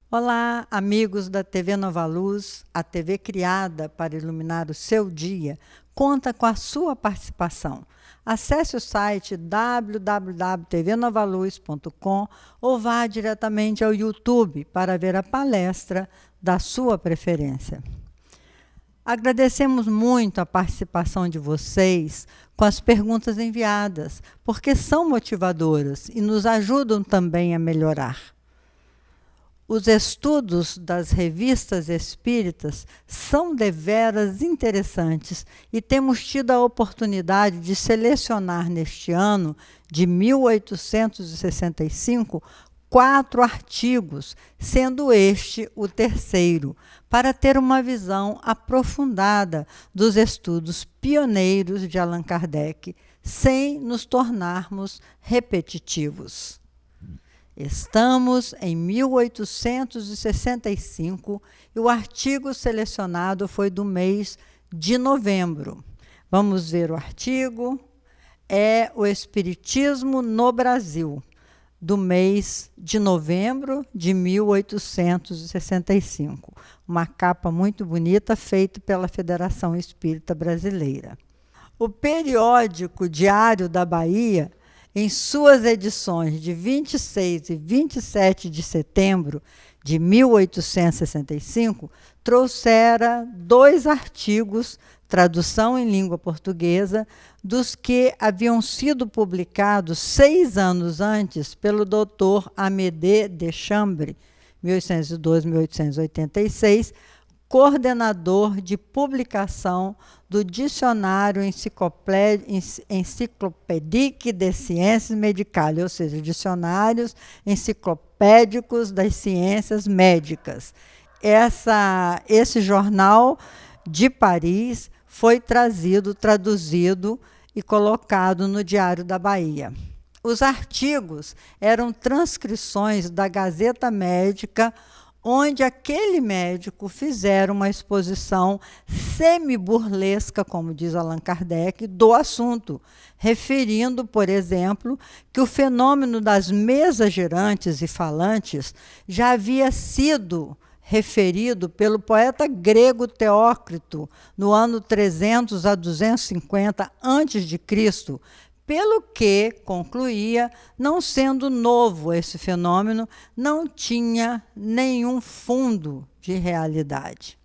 Olá, amigos da TV Nova Luz, a TV criada para iluminar o seu dia, conta com a sua participação. Acesse o site www.tvnovaluz.com ou vá diretamente ao YouTube para ver a palestra da sua preferência. Agradecemos muito a participação de vocês com as perguntas enviadas, porque são motivadoras e nos ajudam também a melhorar. Os estudos das revistas espíritas são deveras interessantes e temos tido a oportunidade de selecionar neste ano de 1865 4 artigos, sendo este o terceiro, para ter uma visão aprofundada dos estudos pioneiros de Allan Kardec, sem nos tornarmos repetitivos. Estamos em 1865 e o artigo selecionado foi do mês de novembro. Vamos ver o artigo. É o Espiritismo no Brasil, do mês de novembro de 1865. Uma capa muito bonita feita pela Federação Espírita Brasileira. O periódico Diário da Bahia, em suas edições de 26 e 27 de setembro de 1865, trouxera 2 artigos, tradução em língua portuguesa, dos que haviam sido publicados 6 anos antes pelo Dr. Amédée de Chambre, 1802-1886, coordenador de publicação do Dicionário Enciclopédique de Ciências Médicales, ou seja, Dicionários Enciclopédicos das Ciências Médicas. Esse jornal de Paris foi traduzido e colocado no Diário da Bahia. Os artigos eram transcrições da Gazeta Médica, onde aquele médico fizera uma exposição semi-burlesca, como diz Allan Kardec, do assunto, referindo, por exemplo, que o fenômeno das mesas girantes e falantes já havia sido referido pelo poeta grego Teócrito no ano 300 a 250 a.C., pelo que, concluía, não sendo novo esse fenômeno, não tinha nenhum fundo de realidade.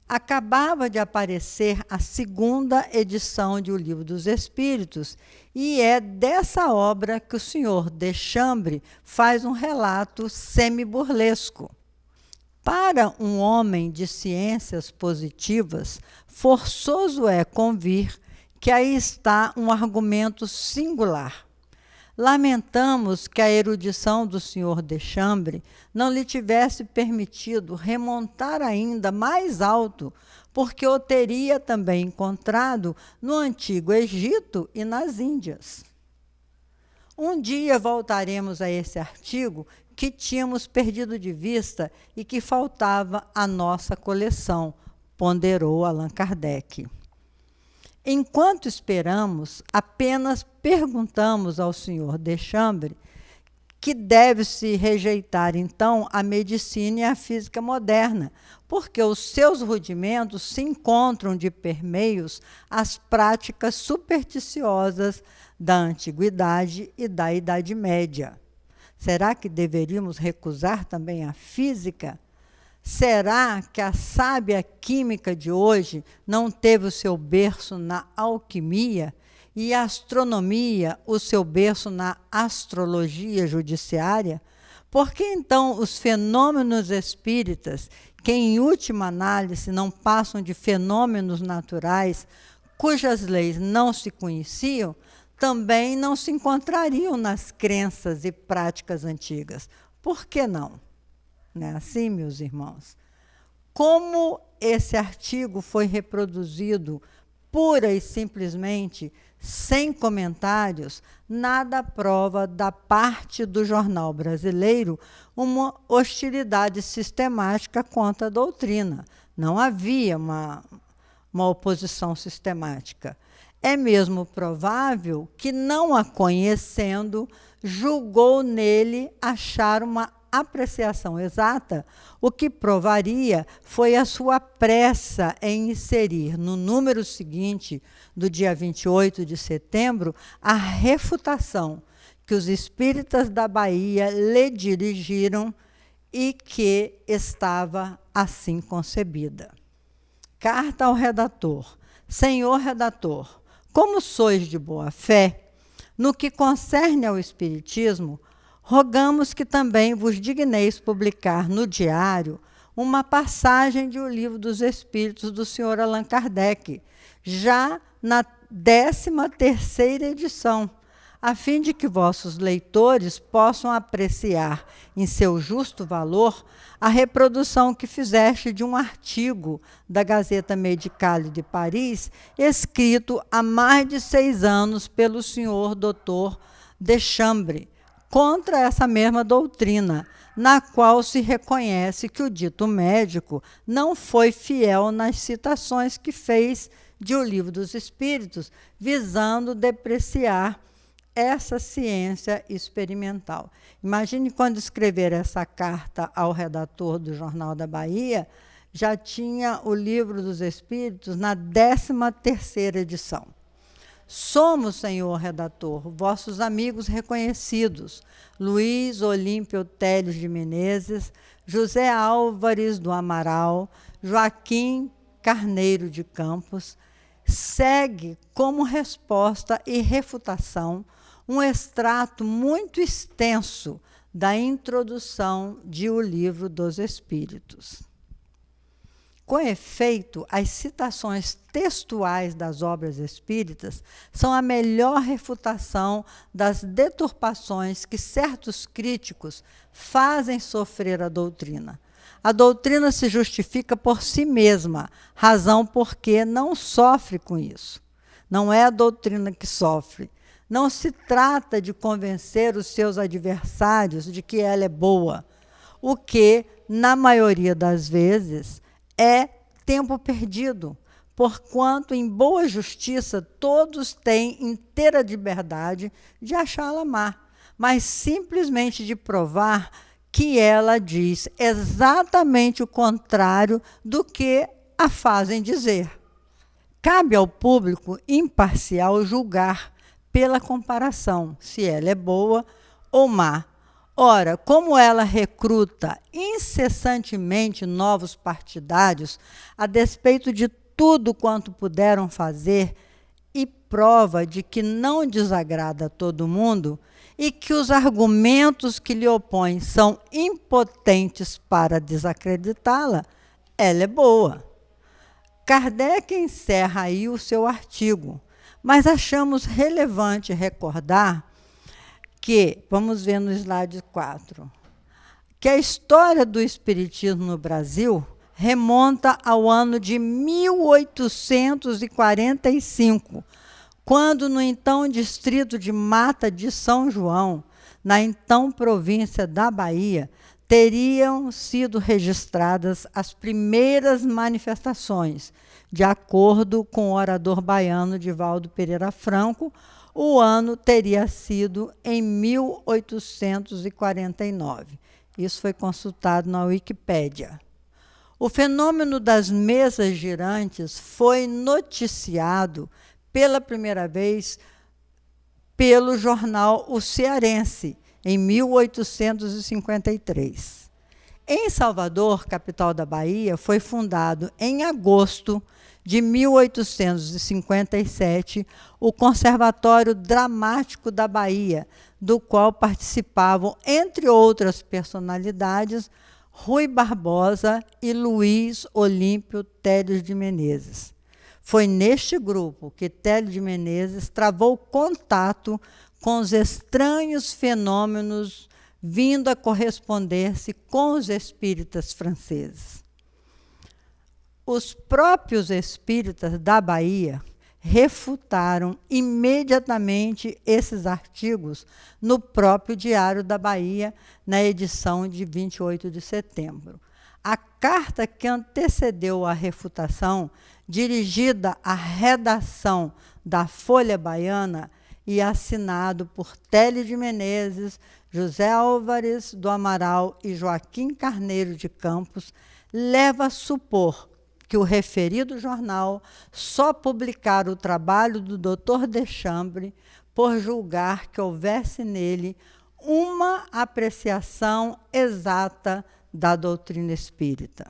Acabava de aparecer a 2ª edição de O Livro dos Espíritos, e é dessa obra que o senhor Deschambre faz um relato semi-burlesco. Para um homem de ciências positivas, forçoso é convir que aí está um argumento singular. Lamentamos que a erudição do senhor Deschambre não lhe tivesse permitido remontar ainda mais alto, porque o teria também encontrado no Antigo Egito e nas Índias. Um dia voltaremos a esse artigo que tínhamos perdido de vista e que faltava à nossa coleção, ponderou Allan Kardec. Enquanto esperamos, apenas perguntamos ao senhor Deschambre que deve-se rejeitar, então, a medicina e a física moderna, porque os seus rudimentos se encontram de permeios às práticas supersticiosas da Antiguidade e da Idade Média. Será que deveríamos recusar também a física? Será que a sábia química de hoje não teve o seu berço na alquimia e a astronomia o seu berço na astrologia judiciária? Por que então os fenômenos espíritas, que em última análise não passam de fenômenos naturais, cujas leis não se conheciam, também não se encontrariam nas crenças e práticas antigas? Por que não? Não é assim, meus irmãos? Como esse artigo foi reproduzido pura e simplesmente, sem comentários, nada prova da parte do jornal brasileiro uma hostilidade sistemática contra a doutrina. Não havia uma oposição sistemática. É mesmo provável que, não a conhecendo, julgou nele achar uma apreciação exata, o que provaria foi a sua pressa em inserir no número seguinte, do dia 28 de setembro, a refutação que os espíritas da Bahia lhe dirigiram e que estava assim concebida. Carta ao redator. Senhor redator, como sois de boa fé, no que concerne ao Espiritismo, rogamos que também vos digneis publicar no diário uma passagem de O Livro dos Espíritos do Sr. Allan Kardec, já na 13ª edição, a fim de que vossos leitores possam apreciar em seu justo valor a reprodução que fizeste de um artigo da Gazeta Médicale de Paris, escrito há mais de 6 anos pelo senhor Dr. Deschambre, contra essa mesma doutrina, na qual se reconhece que o dito médico não foi fiel nas citações que fez de O Livro dos Espíritos, visando depreciar essa ciência experimental. Imagine quando escrever essa carta ao redator do Jornal da Bahia, já tinha O Livro dos Espíritos na 13ª edição. Somos, senhor redator, vossos amigos reconhecidos, Luiz Olímpio Teles de Menezes, José Álvares do Amaral, Joaquim Carneiro de Campos. Segue como resposta e refutação um extrato muito extenso da introdução de O Livro dos Espíritos. Com efeito, as citações textuais das obras espíritas são a melhor refutação das deturpações que certos críticos fazem sofrer a doutrina. A doutrina se justifica por si mesma, razão porque não sofre com isso. Não é a doutrina que sofre. Não se trata de convencer os seus adversários de que ela é boa, o que, na maioria das vezes, é tempo perdido, porquanto, em boa justiça, todos têm inteira liberdade de achá-la má, mas simplesmente de provar que ela diz exatamente o contrário do que a fazem dizer. Cabe ao público imparcial julgar pela comparação, se ela é boa ou má. Ora, como ela recruta incessantemente novos partidários, a despeito de tudo quanto puderam fazer, e prova de que não desagrada a todo mundo, e que os argumentos que lhe opõem são impotentes para desacreditá-la, ela é boa. Kardec encerra aí o seu artigo, mas achamos relevante recordar que, vamos ver no slide 4, que a história do espiritismo no Brasil remonta ao ano de 1845, quando no então distrito de Mata de São João, na então província da Bahia, teriam sido registradas as primeiras manifestações, de acordo com o orador baiano Divaldo Pereira Franco. O ano teria sido em 1849. Isso foi consultado na Wikipédia. O fenômeno das mesas girantes foi noticiado pela primeira vez pelo jornal O Cearense, em 1853. Em Salvador, capital da Bahia, foi fundado em agosto de 1857 o Conservatório Dramático da Bahia, do qual participavam, entre outras personalidades, Rui Barbosa e Luiz Olímpio Teles de Menezes. Foi neste grupo que Teles de Menezes travou contato com os estranhos fenômenos vindo a corresponder-se com os espíritas franceses. Os próprios espíritas da Bahia refutaram imediatamente esses artigos no próprio Diário da Bahia, na edição de 28 de setembro. A carta que antecedeu a refutação, dirigida à redação da Folha Baiana e assinado por Teles de Menezes, José Álvares do Amaral e Joaquim Carneiro de Campos, leva a supor que o referido jornal só publicara o trabalho do Dr. Deschambre por julgar que houvesse nele uma apreciação exata da doutrina espírita.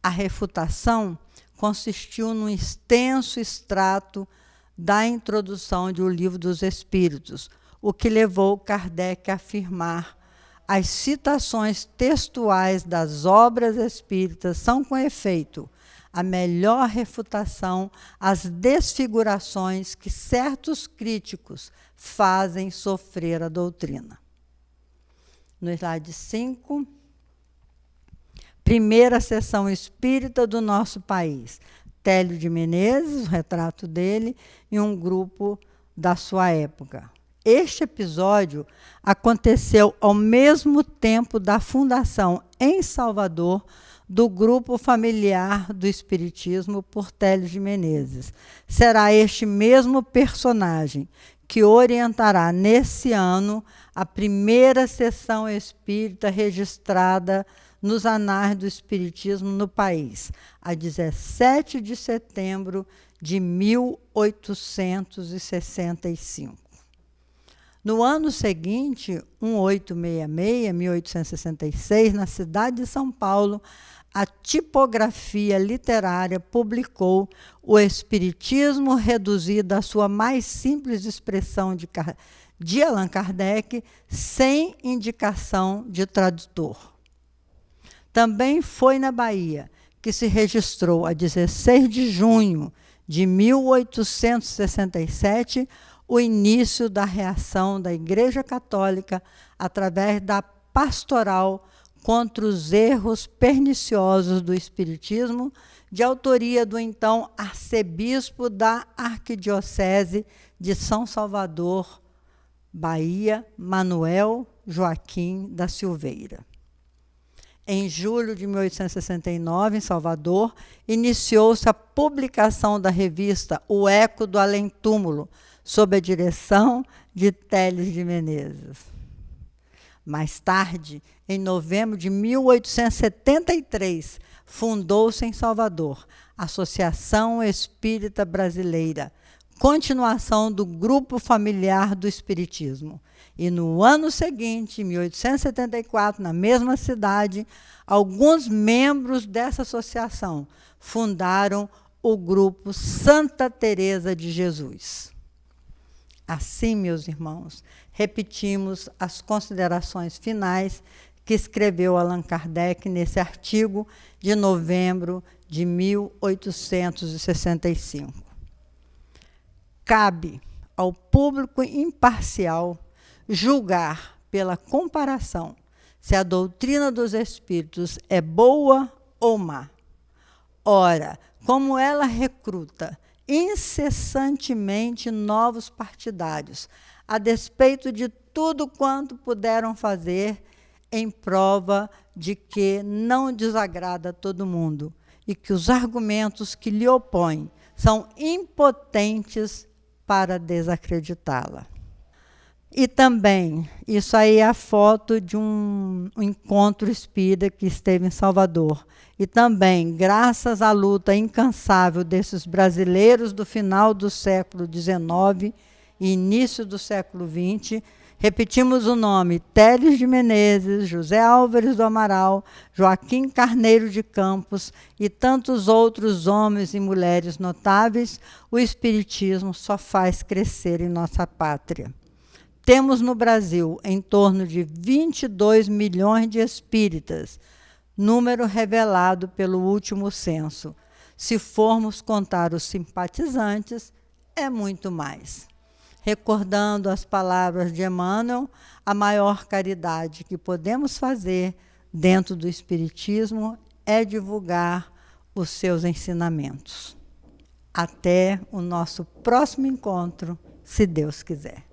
A refutação consistiu num extenso extrato da introdução de O Livro dos Espíritos, o que levou Kardec a afirmar: as citações textuais das obras espíritas são, com efeito, a melhor refutação às desfigurações que certos críticos fazem sofrer a doutrina. No slide 5, primeira sessão espírita do nosso país. Télio de Menezes, o retrato dele, e um grupo da sua época. Este episódio aconteceu ao mesmo tempo da fundação em Salvador do Grupo Familiar do Espiritismo por Télio de Menezes. Será este mesmo personagem que orientará nesse ano a primeira sessão espírita registrada nos anais do Espiritismo no país, a 17 de setembro de 1865. No ano seguinte, 1866, na cidade de São Paulo, a Tipografia Literária publicou o Espiritismo reduzido à sua mais simples expressão de Allan Kardec, sem indicação de tradutor. Também foi na Bahia que se registrou, a 16 de junho de 1867, o início da reação da Igreja Católica através da pastoral contra os erros perniciosos do Espiritismo, de autoria do então arcebispo da Arquidiocese de São Salvador, Bahia, Manuel Joaquim da Silveira. Em julho de 1869, em Salvador, iniciou-se a publicação da revista O Eco do Além-Túmulo, sob a direção de Télio de Menezes. Mais tarde, em novembro de 1873, fundou-se em Salvador a Associação Espírita Brasileira, continuação do Grupo Familiar do Espiritismo. E no ano seguinte, em 1874, na mesma cidade, alguns membros dessa associação fundaram o Grupo Santa Teresa de Jesus. Assim, meus irmãos, repetimos as considerações finais que escreveu Allan Kardec nesse artigo de novembro de 1865. Cabe ao público imparcial julgar pela comparação se a doutrina dos espíritos é boa ou má. Ora, como ela recruta incessantemente novos partidários, a despeito de tudo quanto puderam fazer em prova de que não desagrada a todo mundo e que os argumentos que lhe opõem são impotentes para desacreditá-la. E também, isso aí é a foto de um encontro espírita que esteve em Salvador. E também, graças à luta incansável desses brasileiros do final do século XIX e início do século XX, repetimos o nome: Télio de Menezes, José Álvares do Amaral, Joaquim Carneiro de Campos e tantos outros homens e mulheres notáveis, o Espiritismo só faz crescer em nossa pátria. Temos no Brasil em torno de 22 milhões de espíritas, número revelado pelo último censo. Se formos contar os simpatizantes, é muito mais. Recordando as palavras de Emmanuel, a maior caridade que podemos fazer dentro do Espiritismo é divulgar os seus ensinamentos. Até o nosso próximo encontro, se Deus quiser.